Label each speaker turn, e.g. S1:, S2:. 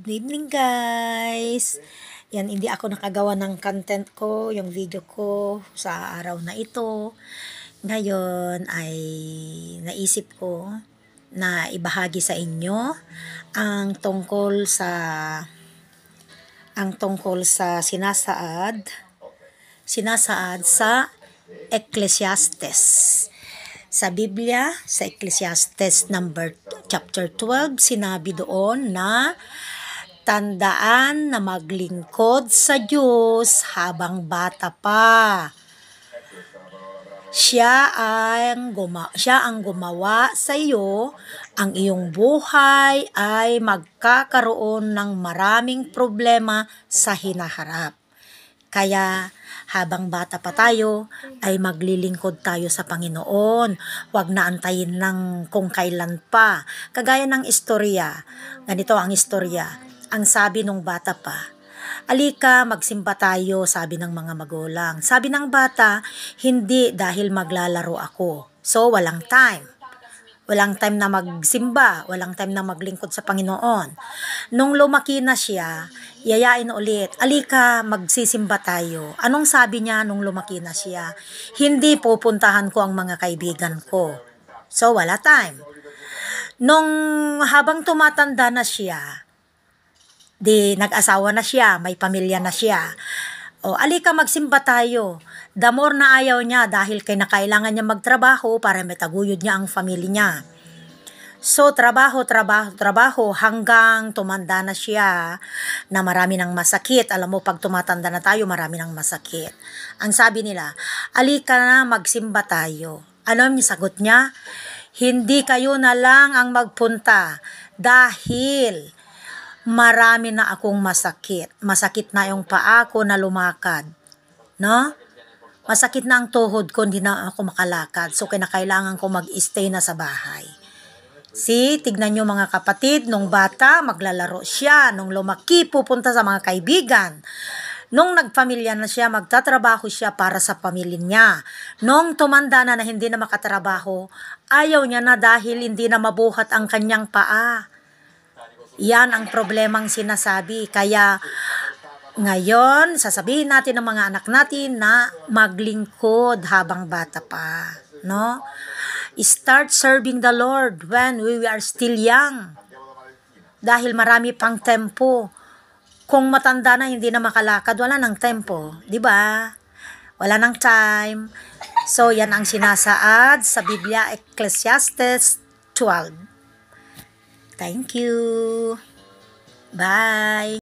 S1: Good evening guys! Yan, hindi ako nakagawa ng content ko, yung video ko sa araw na ito. Ngayon ay naisip ko na ibahagi sa inyo ang tungkol sa sinasaad sa Ecclesiastes. Sa Biblia, sa Ecclesiastes chapter 12, sinabi doon na tandaan na maglingkod sa Diyos habang bata pa. Siya ang gumawa sa iyo, ang iyong buhay ay magkakaroon ng maraming problema sa hinaharap. Kaya habang bata pa tayo, ay maglilingkod tayo sa Panginoon. Huwag na antayin lang kung kailan pa. Kagaya ng istorya, ganito ang istorya. Ang sabi nung bata pa, alika magsimba tayo, sabi ng mga magulang. Sabi ng bata, hindi dahil maglalaro ako. So walang time. Walang time na magsimba, walang time na maglingkod sa Panginoon. Nung lumaki na siya, yayain ulit, alika magsisimba tayo. Anong sabi niya nung lumaki na siya? Hindi pupuntahan ko ang mga kaibigan ko. So wala time. Nung habang tumatanda na siya, nag-asawa na siya, may pamilya na siya. O, alika magsimba tayo. The more na ayaw niya dahil kailangan niya magtrabaho para mataguyod niya ang family niya. So, trabaho hanggang tumanda na siya na marami ng masakit. Alam mo, pag tumatanda na tayo, marami ng masakit. Ang sabi nila, alika na magsimba tayo. Ano yung sagot niya? Hindi kayo na lang ang magpunta dahil marami na akong masakit. Masakit na yung paa ko na lumakad. No? Masakit na ang tuhod ko, hindi na ako makalakad. So, kinakailangan ko mag-stay na sa bahay. See, tignan nyo mga kapatid, nung bata, maglalaro siya. Nung lumaki, pupunta sa mga kaibigan. Nung nagpamilya na siya, magtatrabaho siya para sa pamilya niya. Nung tumanda na hindi na makatrabaho, ayaw niya na dahil hindi na mabuhat ang kanyang paa. Yan ang problemang sinasabi. Kaya ngayon, sasabihin natin ng mga anak natin na maglingkod habang bata pa. No? Start serving the Lord when we are still young. Dahil marami pang tempo. Kung matanda na hindi na makalakad, wala nang tempo. Diba? Wala nang time. So, yan ang sinasaad sa Biblia, Ecclesiastes 12. Thank you. Bye.